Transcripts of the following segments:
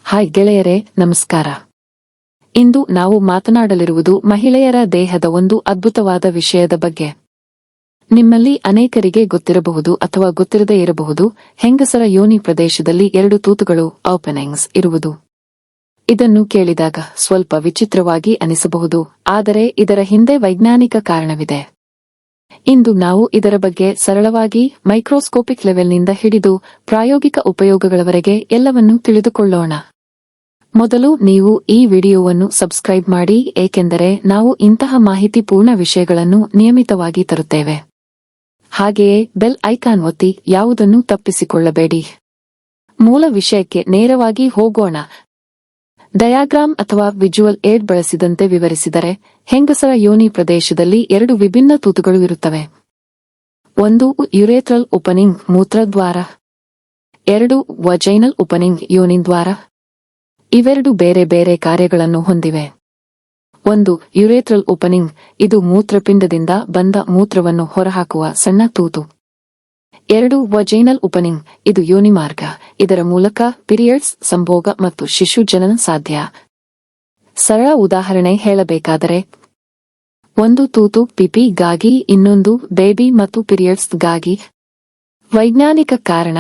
Hi ಗೆಳೆಯರೇ, ನಮಸ್ಕಾರ. ಇಂದು ನಾವು ಮಾತನಾಡಲಿರುವುದು ಮಹಿಳೆಯರ ದೇಹದ ಒಂದು ಅದ್ಭುತವಾದ ವಿಷಯದ ಬಗ್ಗೆ. ನಿಮ್ಮಲ್ಲಿ ಅನೇಕರಿಗೆ ಗೊತ್ತಿರಬಹುದು ಅಥವಾ ಗೊತ್ತಿರದೇ ಇರಬಹುದು, ಹೆಂಗಸರ ಯೋನಿ ಪ್ರದೇಶದಲ್ಲಿ 2 ತೂತುಗಳು ಓಪನಿಂಗ್ಸ್ ಇರುವುದು. ಇದನ್ನು ಕೇಳಿದಾಗ ಸ್ವಲ್ಪ ವಿಚಿತ್ರವಾಗಿ ಅನಿಸಬಹುದು, ಆದರೆ ಇದರ ಹಿಂದೆ ವೈಜ್ಞಾನಿಕ ಕಾರಣವಿದೆ. ಇಂದು ನಾವು ಇದರ ಬಗ್ಗೆ ಸರಳವಾಗಿ ಮೈಕ್ರೋಸ್ಕೋಪಿಕ್ ಲೆವೆಲ್ನಿಂದ ಹಿಡಿದು ಪ್ರಾಯೋಗಿಕ ಉಪಯೋಗಗಳವರೆಗೆ ಎಲ್ಲವನ್ನೂ ತಿಳಿದುಕೊಳ್ಳೋಣ. ಮೊದಲು ನೀವು ಈ ವಿಡಿಯೋವನ್ನು ಸಬ್ಸ್ಕ್ರೈಬ್ ಮಾಡಿ, ಏಕೆಂದರೆ ನಾವು ಇಂತಹ ಮಾಹಿತಿಪೂರ್ಣ ವಿಷಯಗಳನ್ನು ನಿಯಮಿತವಾಗಿ ತರುತ್ತೇವೆ. ಹಾಗೆಯೇ ಬೆಲ್ ಐಕಾನ್ ಒತ್ತಿ, ಯಾವುದನ್ನು ತಪ್ಪಿಸಿಕೊಳ್ಳಬೇಡಿ. ಮೂಲ ವಿಷಯಕ್ಕೆ ನೇರವಾಗಿ ಹೋಗೋಣ. ಡಯಾಗ್ರಾಮ್ ಅಥವಾ ವಿಜುವಲ್ ಏಡ್ ಬಳಸಿದಂತೆ ವಿವರಿಸಿದರೆ, ಹೆಂಗಸರ ಯೋನಿ ಪ್ರದೇಶದಲ್ಲಿ 2 ವಿಭಿನ್ನ ತೂತುಗಳು ಇರುತ್ತವೆ. 1 ಯುರೇಥ್ರಲ್ ಓಪನಿಂಗ್, ಮೂತ್ರದ್ವಾರ. 2 ವಜೈನಲ್ ಓಪನಿಂಗ್, ಯೋನಿದ್ವಾರ. ಇವೆರಡು ಬೇರೆ ಬೇರೆ ಕಾರ್ಯಗಳನ್ನು ಹೊಂದಿವೆ. 1 ಯುರೇಥ್ರಲ್ ಓಪನಿಂಗ್, ಇದು ಮೂತ್ರಪಿಂಡದಿಂದ ಬಂದ ಮೂತ್ರವನ್ನು ಹೊರಹಾಕುವ ಸಣ್ಣ ತೂತು. 2 ವಜೈನಲ್ ಓಪನಿಂಗ್, ಇದು ಯೋನಿಮಾರ್ಗ. ಇದರ ಮೂಲಕ ಪೀರಿಯಡ್ಸ್, ಸಂಭೋಗ ಮತ್ತು ಶಿಶು ಜನನ ಸಾಧ್ಯ. ಸರಳ ಉದಾಹರಣೆ ಹೇಳಬೇಕಾದರೆ, 1 ತೂತು ಪಿಪಿಗಾಗಿ, ಇನ್ನೊಂದು ಬೇಬಿ ಮತ್ತು ಪೀರಿಯಡ್ಸ್ಗಾಗಿ. ವೈಜ್ಞಾನಿಕ ಕಾರಣ: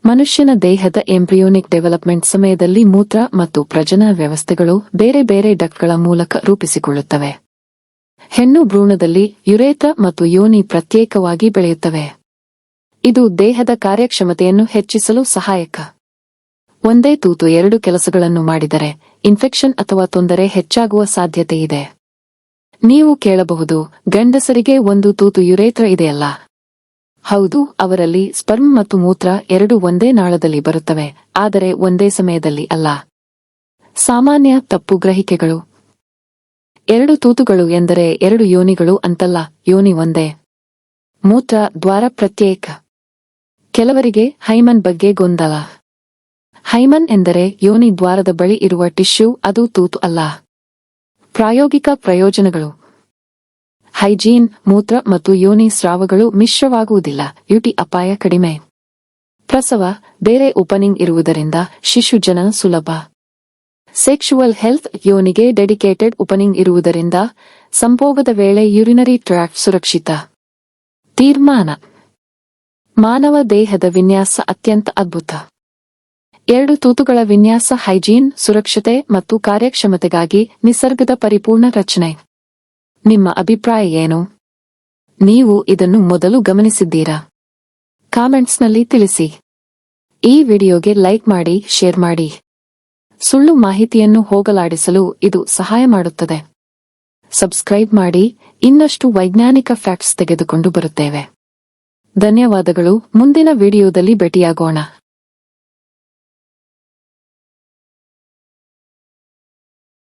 ಮನುಷ್ಯನ ದೇಹದ ಎಂಬ್ರಿಯೋನಿಕ್ ಡೆವಲಪ್ಮೆಂಟ್ ಸಮಯದಲ್ಲಿ ಮೂತ್ರ ಮತ್ತು ಪ್ರಜನನ ವ್ಯವಸ್ಥೆಗಳು ಬೇರೆ ಬೇರೆ ಡಕ್ಟ್ಗಳ ಮೂಲಕ ರೂಪಿಸಿಕೊಳ್ಳುತ್ತವೆ. ಹೆಣ್ಣು ಭ್ರೂಣದಲ್ಲಿ ಯುರೇಥ್ರ ಮತ್ತು ಯೋನಿ ಪ್ರತ್ಯೇಕವಾಗಿ ಬೆಳೆಯುತ್ತವೆ. ಇದು ದೇಹದ ಕಾರ್ಯಕ್ಷಮತೆಯನ್ನು ಹೆಚ್ಚಿಸಲು ಸಹಾಯಕ. ಒಂದೇ ತೂತು 2 ಕೆಲಸಗಳನ್ನು ಮಾಡಿದರೆ ಇನ್ಫೆಕ್ಷನ್ ಅಥವಾ ತೊಂದರೆ ಹೆಚ್ಚಾಗುವ ಸಾಧ್ಯತೆಯಿದೆ. ನೀವು ಕೇಳಬಹುದು, ಗಂಡಸರಿಗೆ 1 ತೂತು ಯುರೇಥ್ರ ಇದೆಯಲ್ಲ? ಹೌದು, ಅವರಲ್ಲಿ ಸ್ಪರ್ಮ್ ಮತ್ತು ಮೂತ್ರ 2 ಒಂದೇ ನಾಳದಲ್ಲಿ ಬರುತ್ತವೆ, ಆದರೆ ಒಂದೇ ಸಮಯದಲ್ಲಿ ಅಲ್ಲ. ಸಾಮಾನ್ಯ ತಪ್ಪು ಗ್ರಹಿಕೆಗಳು: 2 ತೂತುಗಳು ಎಂದರೆ 2 ಯೋನಿಗಳು ಅಂತಲ್ಲ, ಯೋನಿ ಒಂದೇ. ಮೂತ್ರ ದ್ವಾರ ಪ್ರತ್ಯೇಕ. ಕೆಲವರಿಗೆ ಹೈಮನ್ ಬಗ್ಗೆ ಗೊಂದಲ. ಹೈಮನ್ ಎಂದರೆ ಯೋನಿ ದ್ವಾರದ ಬಳಿ ಇರುವ ಟಿಶ್ಯೂ, ಅದು ತೂತು ಅಲ್ಲ. ಪ್ರಾಯೋಗಿಕ ಪ್ರಯೋಜನಗಳು: ಹೈಜೀನ್, ಮೂತ್ರ ಮತ್ತು ಯೋನಿ ಸ್ರಾವಗಳು ಮಿಶ್ರವಾಗುವುದಿಲ್ಲ, ಯುಟಿ ಅಪಾಯ ಕಡಿಮೆ. ಪ್ರಸವ, ಬೇರೆ ಓಪನಿಂಗ್ ಇರುವುದರಿಂದ ಶಿಶು ಜನನ ಸುಲಭ. ಸೆಕ್ಶುವಲ್ ಹೆಲ್ತ್, ಯೋನಿಗೆ ಡೆಡಿಕೇಟೆಡ್ ಓಪನಿಂಗ್ ಇರುವುದರಿಂದ ಸಂಭೋಗದ ವೇಳೆ ಯುರಿನರಿ ಟ್ರ್ಯಾಕ್ಟ್ ಸುರಕ್ಷಿತ. ತೀರ್ಮಾನ: ಮಾನವ ದೇಹದ ವಿನ್ಯಾಸ ಅತ್ಯಂತ ಅದ್ಭುತ. 2 ತೂತುಗಳ ವಿನ್ಯಾಸ ಹೈಜೀನ್, ಸುರಕ್ಷತೆ ಮತ್ತು ಕಾರ್ಯಕ್ಷಮತೆಗಾಗಿ ನಿಸರ್ಗದ ಪರಿಪೂರ್ಣ ರಚನೆ. ನಿಮ್ಮ ಅಭಿಪ್ರಾಯ ಏನು? ನೀವು ಇದನ್ನು ಮೊದಲು ಗಮನಿಸಿದ್ದೀರಾ? ಕಾಮೆಂಟ್ಸ್ನಲ್ಲಿ ತಿಳಿಸಿ. ಈ ವಿಡಿಯೋಗೆ ಲೈಕ್ ಮಾಡಿ, ಶೇರ್ ಮಾಡಿ. ಸುಳ್ಳು ಮಾಹಿತಿಯನ್ನು ಹೋಗಲಾಡಿಸಲು ಇದು ಸಹಾಯ ಮಾಡುತ್ತದೆ. ಸಬ್ಸ್ಕ್ರೈಬ್ ಮಾಡಿ, ಇನ್ನಷ್ಟು ವೈಜ್ಞಾನಿಕ ಫ್ಯಾಕ್ಟ್ಸ್ ತೆಗೆದುಕೊಂಡು ಬರುತ್ತೇವೆ. ಧನ್ಯವಾದಗಳು. ಮುಂದಿನ ವಿಡಿಯೋದಲ್ಲಿ ಭೇಟಿಯಾಗೋಣ.